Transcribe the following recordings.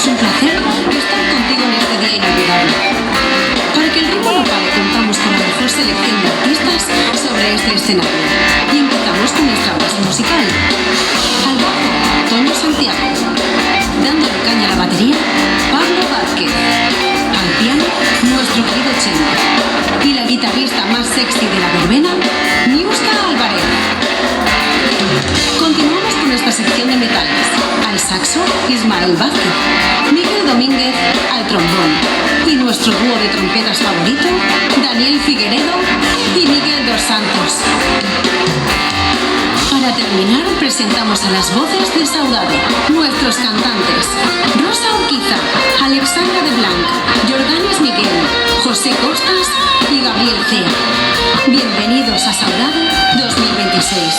Es un placer estar contigo en este día inolvidable. Para que el ritmo no pare, contamos con la mejor selección de artistas sobre este escenario. Y empezamos con nuestra base musical. Al bajo, Toño Santiago. Dándole caña a la batería, Pablo Vázquez. Al piano, nuestro querido Chema. Y la guitarrista más sexy de la verbena, Niuska Álvarez. Continuamos con nuestra sección de metales. Al saxo, Ismael Vázquez. Miguel Domínguez al trombón. Y nuestro dúo de trompetas favorito, Daniel Figueredo y Miguel dos Santos. Para terminar, presentamos a las voces de Saudade, nuestros cantantes: Rosa Urquiza, Alexandra de Blanc, Jordanes Miguel, José Costas y Gabriel Cea. Bienvenidos a Saudade 2026.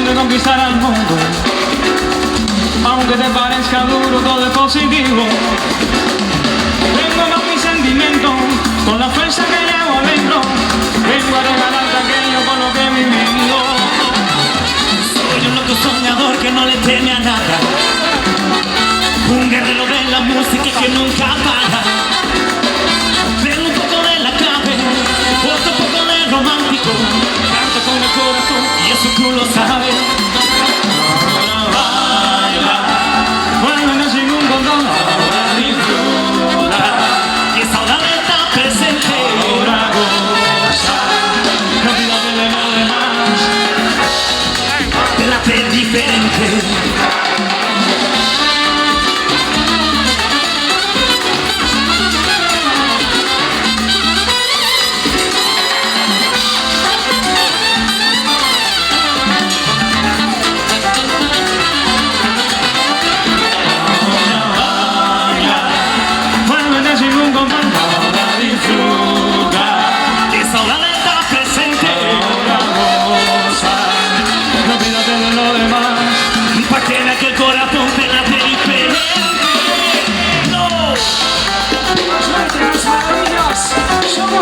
De conquistar al mundo, aunque te parezca duro, todo es positivo. Vengo con mi sentimiento, con la fuerza que llevo adentro. Vengo a regalarte aquello por lo que he vivido. Soy un loco soñador que no le teme a nada, un guerrero de la música que nunca para. Tengo un poco de la clave, otro poco de romántico. Canto con el corazón y eso tú lo sabes. Baila, muévete sin un condón, ahora disfruta. Y Saudade está presente. Ahora goza, no olvídate de lo demás. Trate diferente.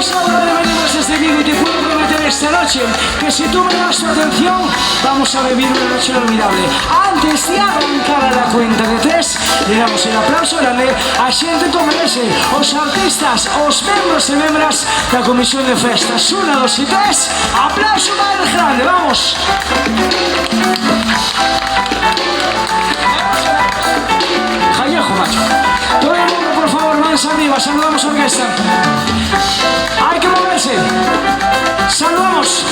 Saudade, venimos desde Vigo y te puedo prometer esta noche que si tú me das tu atención vamos a vivir una noche inolvidable. Antes de arrancar a la cuenta de 3, le damos el aplauso grande a xente que merece, os artistas, os membros e membras da Comisión de Festas. 1, 2 y 3, aplauso máis grande, vamos. Callejo, macho. Todo el mundo, por favor, manos arriba, saludamos a orquesta. Hay que moverse. Saludamos.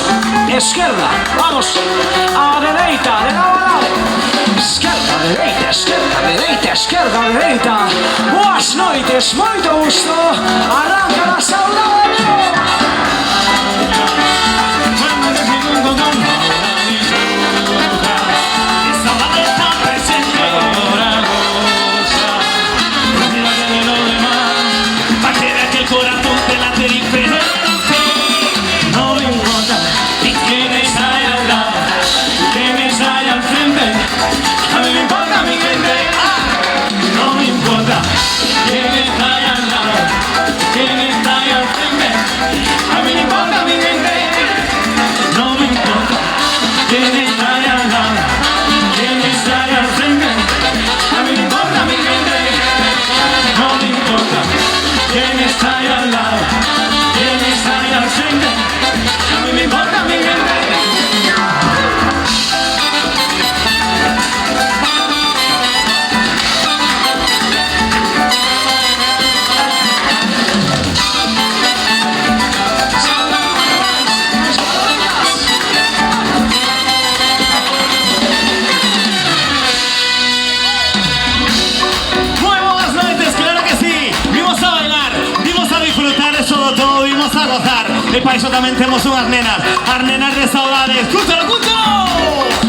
Esquerda, vamos. A dereita, de lado a lado. Esquerda, dereita, esquerda, dereita, esquerda, dereita. Boas noites, moito gusto. Arranca la Saudade. Muévete sin un condón, ahora disfruta. Y Saudade está presente. Ahora goza, no olvídate de lo demás. Pa' que vea que el corazón te late diferente. No me importa quién está ahí al lado, quién está ahí al frente. A mí me importa mi gente. No me importa quién está ahí al lado, quién está ahí al frente. A mí me importa mi gente. No me importa quién está ahí al lado, quién está ahí al frente. A mí me importa mi gente. No me importa quién está ahí al lado, quién está ahí al frente. A mí me importa mi gente. Muy buenas noches, claro que sí. Vimos a bailar, vimos a disfrutar de todo, vimos a gozar. E para iso tamén temos unhas nenas, as nenas de Saudade. Escúchalo, escúchalo.